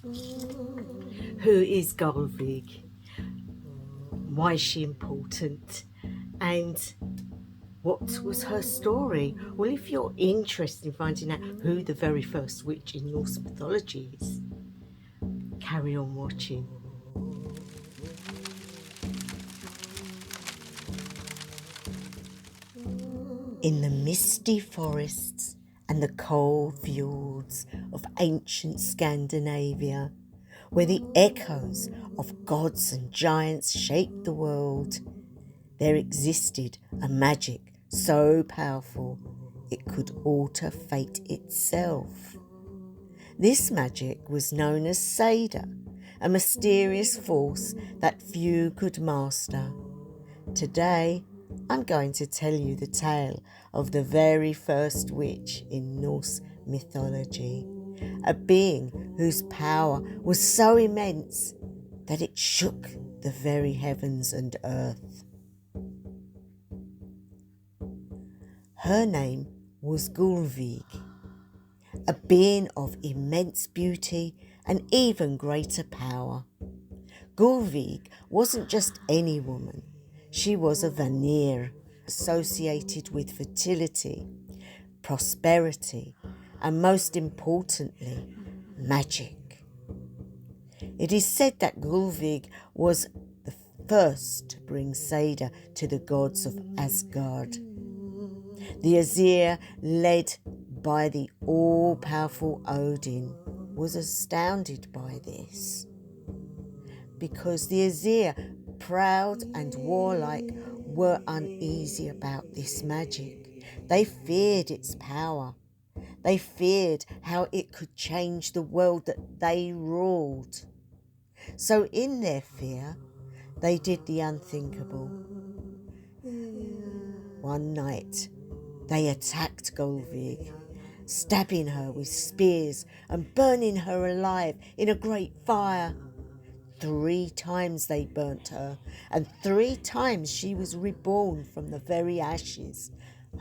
Who is Gullveig? Why is she important? And what was her story? Well, if you're interested in finding out who the very first witch in Norse mythology is, carry on watching. In the misty forests and the cold fjords of ancient Scandinavia, where the echoes of gods and giants shaped the world, there existed a magic so powerful it could alter fate itself. This magic was known as seidr, a mysterious force that few could master. Today, I'm going to tell you the tale of the very first witch in Norse mythology, a being whose power was so immense that it shook the very heavens and earth. Her name was Gullveig, a being of immense beauty and even greater power. Gullveig wasn't just any woman. She was a Vanir, associated with fertility, prosperity, and most importantly, magic. It is said that Gullveig was the first to bring seidr to the gods of Asgard. The Aesir, led by the all-powerful Odin, was astounded by this, because the Aesir, proud and warlike, were uneasy about this magic. They feared its power. They feared how it could change the world that they ruled. So in their fear, they did the unthinkable. One night, they attacked Gullveig, stabbing her with spears and burning her alive in a great fire. 3 times they burnt her, and 3 times she was reborn from the very ashes,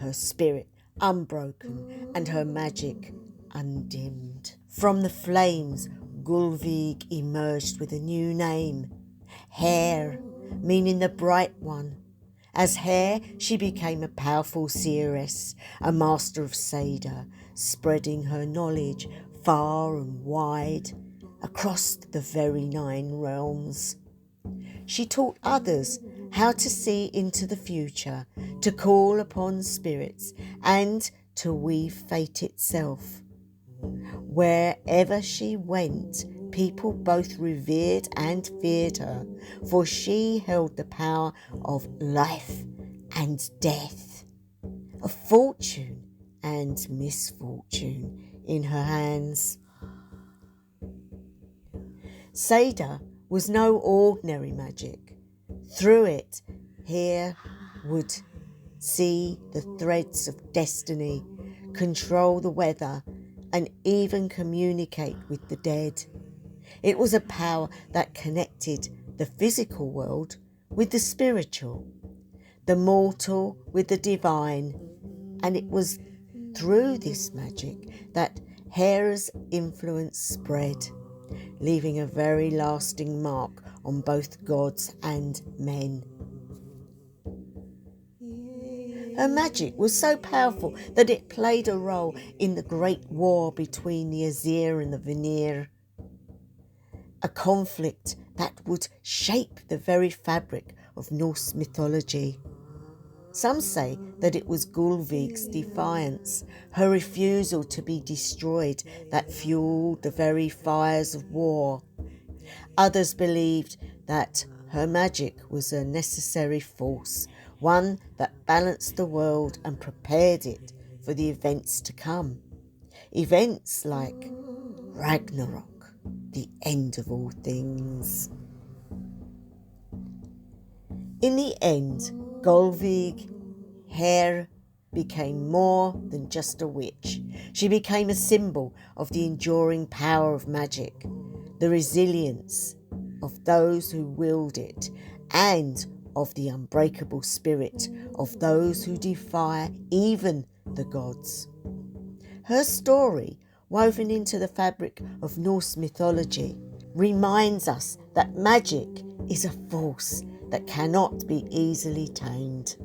her spirit unbroken and her magic undimmed. From the flames, Gullveig emerged with a new name, Hair, meaning the bright one. As Hair, she became a powerful seeress, a master of seidr, spreading her knowledge far and wide across the very 9 realms. She taught others how to see into the future, to call upon spirits, and to weave fate itself. Wherever she went, people both revered and feared her, for she held the power of life and death, of fortune and misfortune in her hands. Seidr was no ordinary magic. Through it, Hair would see the threads of destiny, control the weather, and even communicate with the dead. It was a power that connected the physical world with the spiritual, the mortal with the divine, and it was through this magic that Hair's influence spread, leaving a very lasting mark on both gods and men. Her magic was so powerful that it played a role in the great war between the Aesir and the Vanir, a conflict that would shape the very fabric of Norse mythology. Some say that it was Gullveig's defiance, her refusal to be destroyed, that fueled the very fires of war. Others believed that her magic was a necessary force, one that balanced the world and prepared it for the events to come. Events like Ragnarok, the end of all things. In the end, Gullveig, Hair, became more than just a witch. She became a symbol of the enduring power of magic, the resilience of those who wield it, and of the unbreakable spirit of those who defy even the gods. Her story woven into the fabric of Norse mythology, reminds us that magic is a force that cannot be easily tamed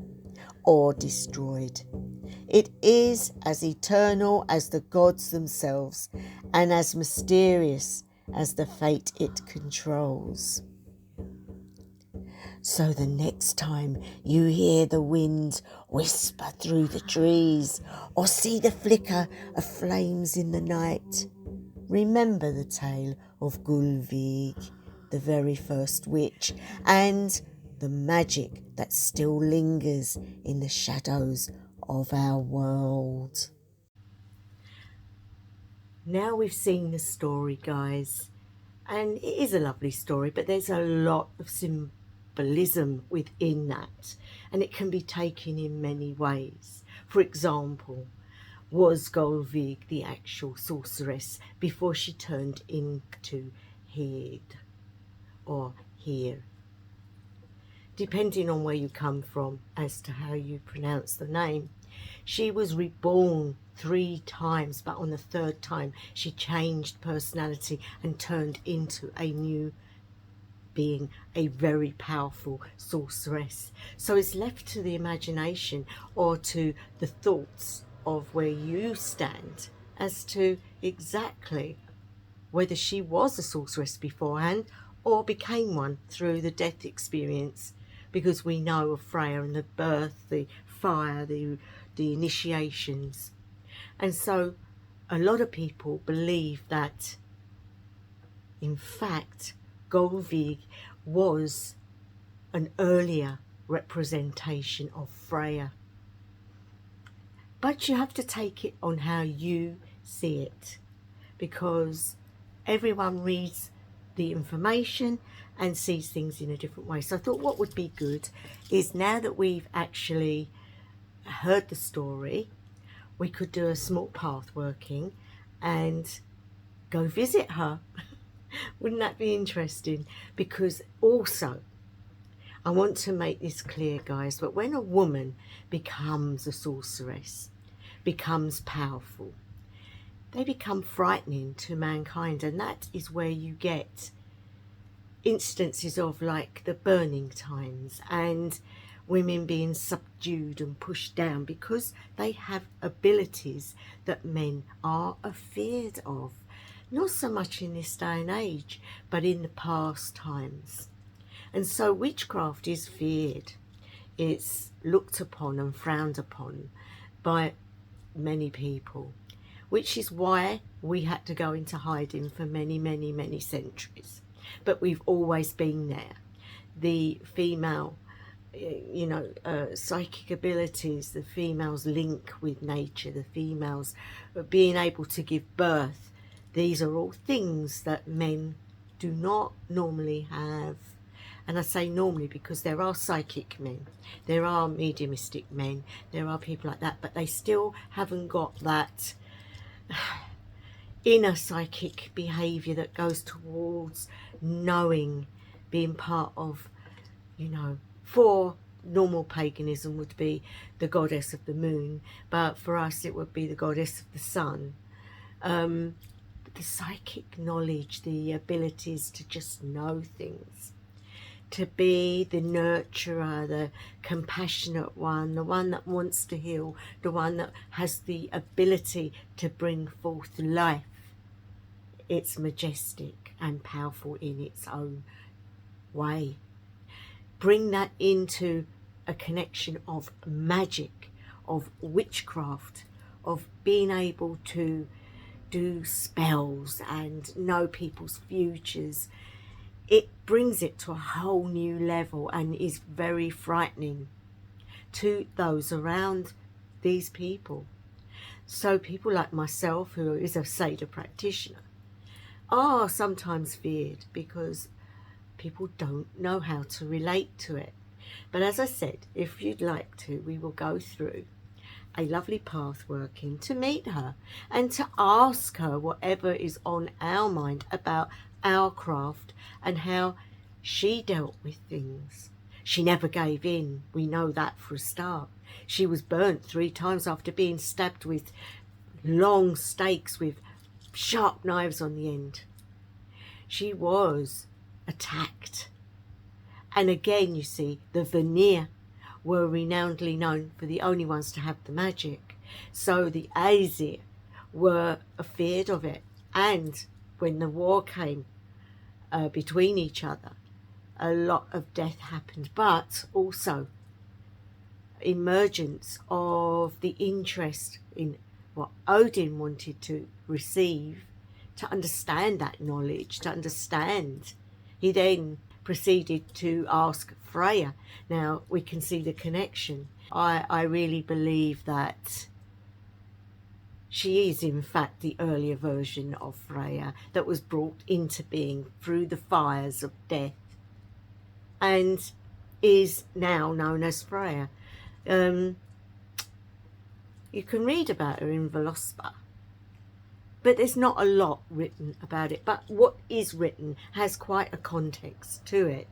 or destroyed. It is as eternal as the gods themselves and as mysterious as the fate it controls. So the next time you hear the wind whisper through the trees or see the flicker of flames in the night, remember the tale of Gullveig, the very first witch, and the magic that still lingers in the shadows of our world. Now we've seen the story, guys, and it is a lovely story, but there's a lot of symbolism within that, and it can be taken in many ways. For example, was Gullveig the actual sorceress before she turned into Heid or Here? Depending on where you come from as to how you pronounce the name. She was reborn 3 times, but on the 3rd time she changed personality and turned into a new being, a very powerful sorceress. So it's left to the imagination or to the thoughts of where you stand as to exactly whether she was a sorceress beforehand or became one through the death experience, because we know of Freya and the birth, the fire, the initiations. And so a lot of people believe that in fact Gullveig was an earlier representation of Freya. But you have to take it on how you see it, because everyone reads the information and sees things in a different way. So I thought what would be good is, now that we've actually heard the story, we could do a small path working and go visit her. Wouldn't that be interesting? Because also, I want to make this clear, guys, but when a woman becomes a sorceress, becomes powerful, they become frightening to mankind, and that is where you get instances of like the burning times and women being subdued and pushed down because they have abilities that men are afeared of. Not so much in this day and age, but in the past times. And so witchcraft is feared. It's looked upon and frowned upon by many people, which is why we had to go into hiding for many, many, many centuries. But we've always been there. The female, psychic abilities, the female's link with nature, the female's being able to give birth, these are all things that men do not normally have. And I say normally because there are psychic men, there are mediumistic men, there are people like that, but they still haven't got that inner psychic behaviour that goes towards knowing, being part of, for normal paganism would be the goddess of the moon, but for us it would be the goddess of the sun. The psychic knowledge, the abilities to just know things, to be the nurturer, the compassionate one, the one that wants to heal, the one that has the ability to bring forth life. It's majestic and powerful in its own way. Bring that into a connection of magic, of witchcraft, of being able to do spells and know people's futures. It brings it to a whole new level and is very frightening to those around these people. So people like myself, who is a seidr practitioner, are sometimes feared because people don't know how to relate to it. But as I said, if you'd like to, we will go through a lovely path working to meet her and to ask her whatever is on our mind about our craft and how she dealt with things. She never gave in, we know that for a start. She was burnt 3 times after being stabbed with long stakes with sharp knives on the end. She was attacked. And again, you see, the Vanir were renownedly known for the only ones to have the magic. So the Aesir were afeared of it. And when the war came between each other, a lot of death happened, but also emergence of the interest in what Odin wanted to receive, to understand that knowledge, to understand. He then proceeded to ask Freya. Now we can see the connection. I really believe that she is in fact the earlier version of Freya that was brought into being through the fires of death and is now known as Freya. You can read about her in Völuspá, but there's not a lot written about it. But what is written has quite a context to it.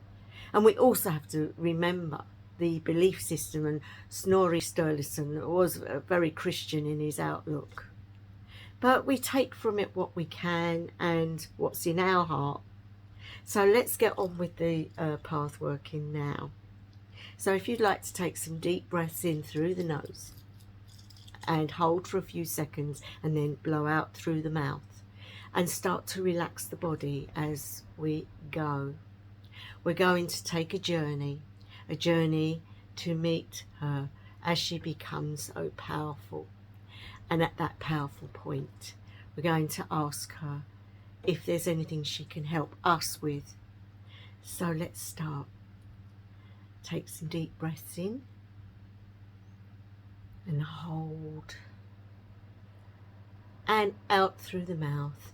And we also have to remember the belief system, and Snorri Sturluson was very Christian in his outlook. But we take from it what we can and what's in our heart. So let's get on with the path working now. So if you'd like to take some deep breaths in through the nose and hold for a few seconds and then blow out through the mouth and start to relax the body as we go. We're going to take a journey to meet her as she becomes so powerful. And at that powerful point, we're going to ask her if there's anything she can help us with. So let's start. Take some deep breaths in and hold, and out through the mouth.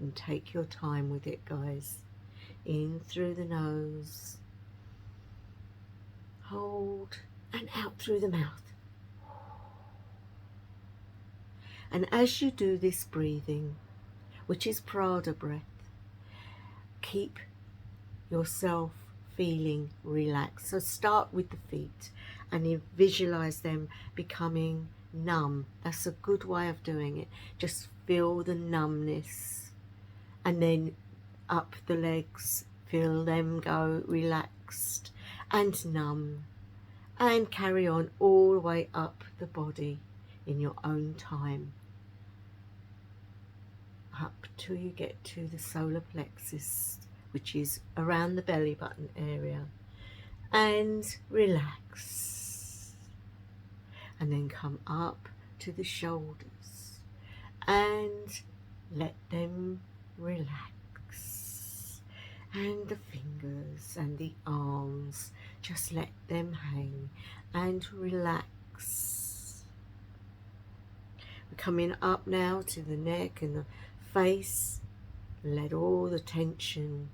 And take your time with it, guys. In through the nose, hold, and out through the mouth. And as you do this breathing, which is Prana breath, keep yourself feeling relaxed. So start with the feet and you visualize them becoming numb. That's a good way of doing it. Just feel the numbness, and then up the legs, feel them go relaxed and numb, and carry on all the way up the body in your own time, up till you get to the solar plexus, which is around the belly button area, and relax, and then come up to the shoulders and let them relax, and the fingers and the arms, just let them hang and relax. We're coming up now to the neck and the face. Let all the tension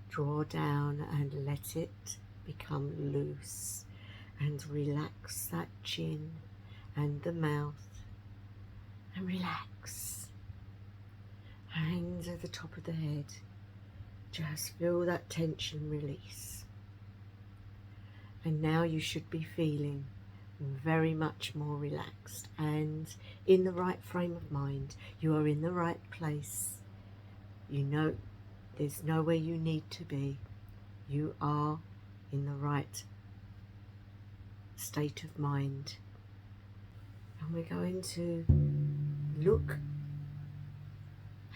draw down and let it become loose, and relax that chin and the mouth, and relax. Hands at the top of the head, just feel that tension release. And now you should be feeling very much more relaxed and in the right frame of mind. You are in the right place. You know there's nowhere you need to be. You are in the right state of mind. And we're going to look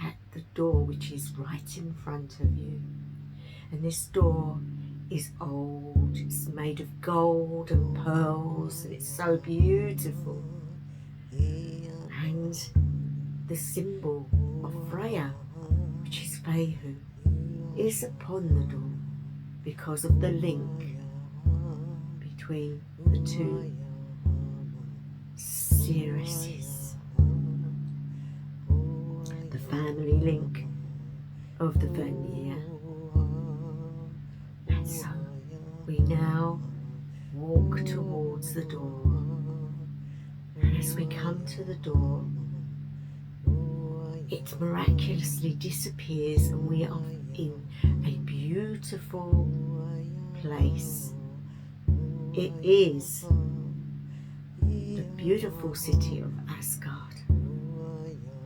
at the door which is right in front of you. And this door is old, it's made of gold and pearls, and it's so beautiful. And the symbol of Freya, which is Fehu, is upon the door because of the link between the two seidrs, the family link of the Vanir. And so we now walk towards the door, and as we come to the door, it miraculously disappears, and we are in a beautiful place. It is the beautiful city of Asgard.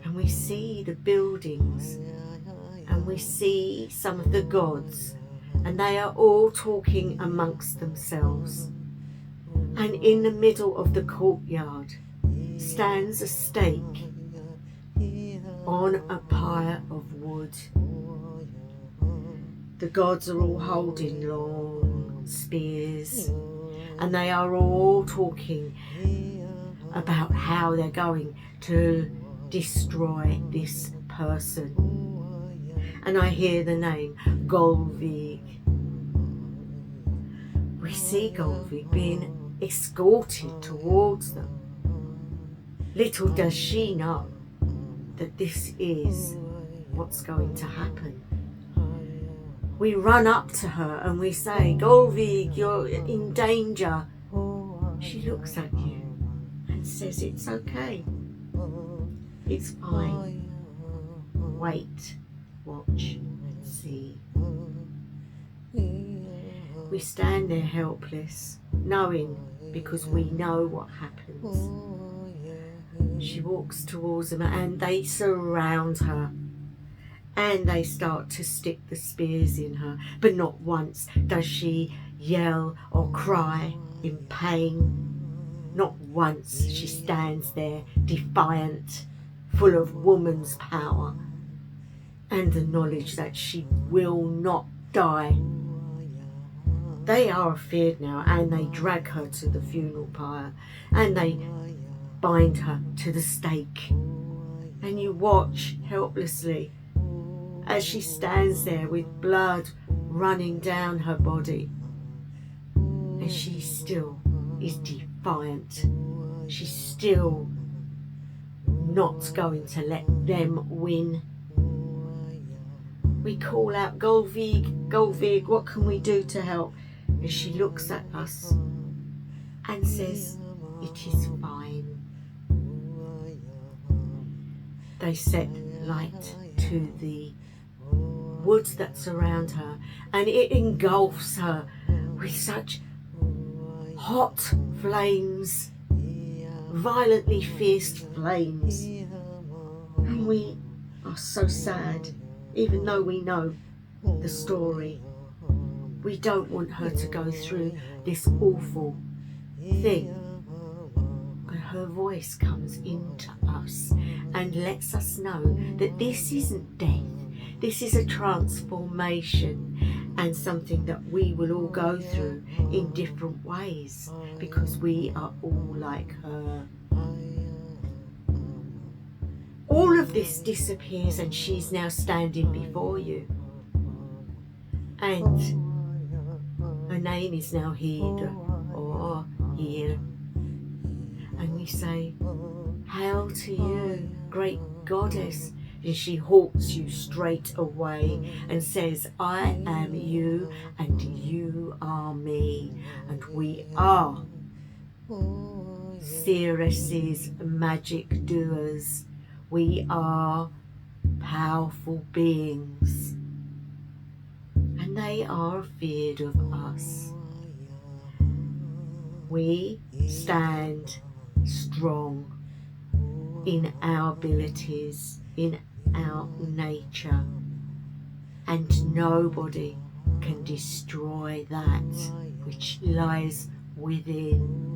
And we see the buildings, and we see some of the gods, and they are all talking amongst themselves. And in the middle of the courtyard stands a stake on a pyre of wood. The gods are all holding long spears, and they are all talking about how they're going to destroy this person. And I hear the name Gullveig. We see Gullveig being escorted towards them. Little does she know that this is what's going to happen. We run up to her and we say, Gullveig, you're in danger. She looks at you and says, it's okay. It's fine. Wait, watch and see. We stand there helpless, knowing, because we know what happens. She walks towards them and they surround her. And they start to stick the spears in her. But not once does she yell or cry in pain. Not once. She stands there defiant, full of woman's power and the knowledge that she will not die. They are afeared now, and they drag her to the funeral pyre and they bind her to the stake. And you watch helplessly as she stands there with blood running down her body. And she still is defiant. She's still not going to let them win. We call out, Gullveig, Gullveig, what can we do to help? And she looks at us and says, it is fine. They set light to the wood that's around her, and it engulfs her with such hot flames, violently fierce flames. And we are so sad, even though we know the story. We don't want her to go through this awful thing. But her voice comes into us and lets us know that this isn't death. This is a transformation, and something that we will all go through in different ways, because we are all like her. All of this disappears and she's now standing before you. And her name is now Seidr, or here. And we say, hail to you, great goddess. And she halts you straight away and says, I am you and you are me, and we are Ceres's magic doers. We are powerful beings, and they are afeared of us. We stand strong in our abilities, in our nature, and nobody can destroy that which lies within.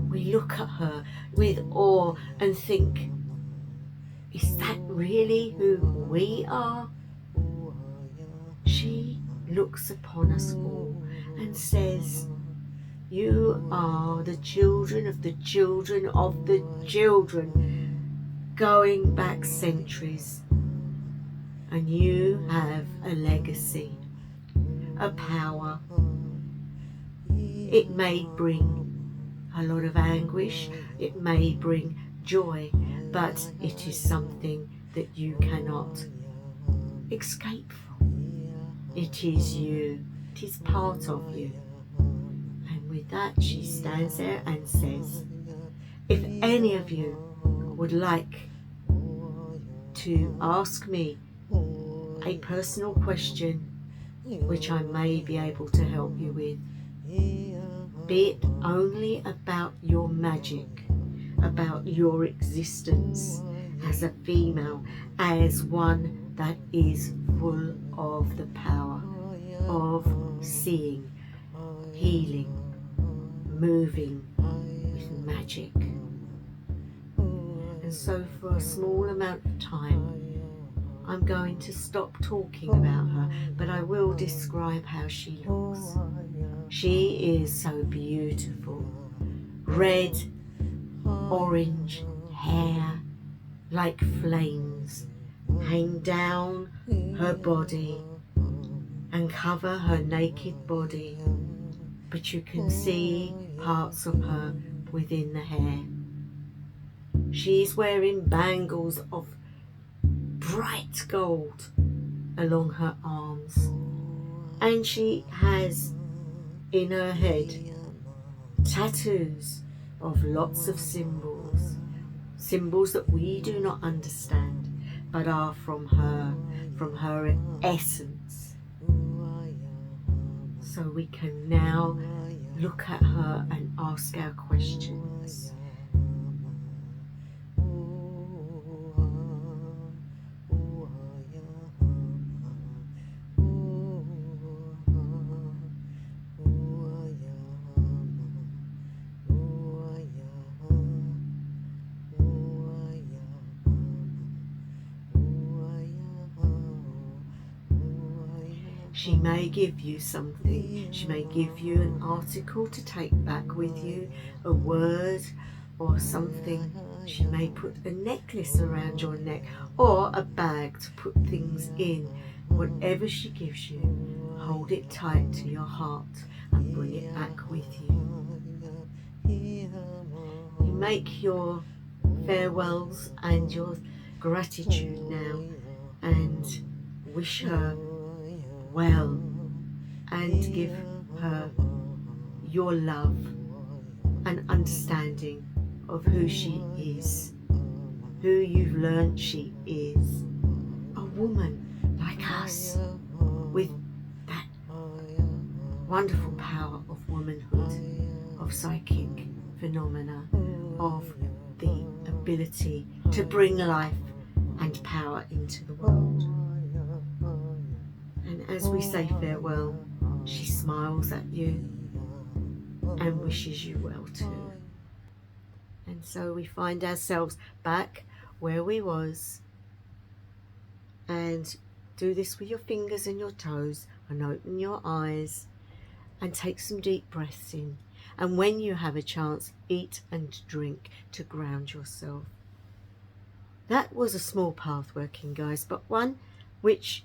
We look at her with awe and think, is that really who we are? She looks upon us all and says, you are the children of the children of the children, going back centuries, and you have a legacy, a power. It may bring a lot of anguish, it may bring joy, but it is something that you cannot escape from. It is you, it is part of you. And with that, she stands there and says, if any of you would like to ask me a personal question which I may be able to help you with, be it only about your magic, about your existence as a female, as one that is full of the power of seeing, healing, moving with magic. And so for a small amount of time, I'm going to stop talking about her, but I will describe how she looks. She is so beautiful. Red, orange hair like flames hang down her body and cover her naked body, but you can see parts of her within the hair. She's wearing bangles of bright gold along her arms, and she has in her head tattoos of lots of symbols, symbols that we do not understand but are from her essence. So we can now look at her and ask our questions. She may give you something. She may give you an article to take back with you, a word or something. She may put a necklace around your neck or a bag to put things in. Whatever she gives you, hold it tight to your heart and bring it back with you. You make your farewells and your gratitude now and wish her well and give her your love and understanding of who she is, who you've learned she is, a woman like us with that wonderful power of womanhood, of psychic phenomena, of the ability to bring life and power into the world. And as we say farewell, she smiles at you and wishes you well too. And so we find ourselves back where we was, and do this with your fingers and your toes, and open your eyes and take some deep breaths in. And when you have a chance, eat and drink to ground yourself. That was a small path working, guys, but one which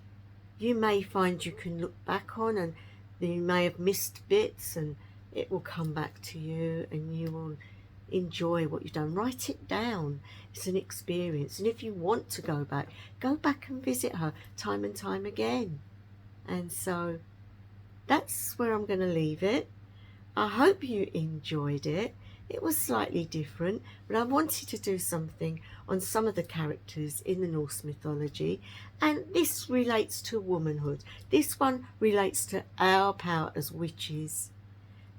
you may find you can look back on, and you may have missed bits, and it will come back to you and you will enjoy what you've done. Write it down. It's an experience, and if you want to go back and visit her time and time again. And so that's where I'm going to leave it. I hope you enjoyed it. It was slightly different, but I wanted to do something on some of the characters in the Norse mythology, and this relates to womanhood. This one relates to our power as witches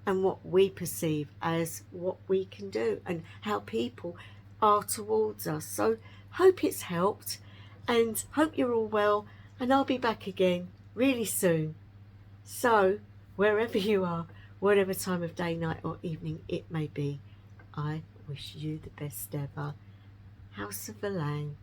and what we perceive as what we can do and how people are towards us. So hope it's helped, and hope you're all well, and I'll be back again really soon. So wherever you are, whatever time of day, night or evening it may be, I wish you the best ever. House of the Lang.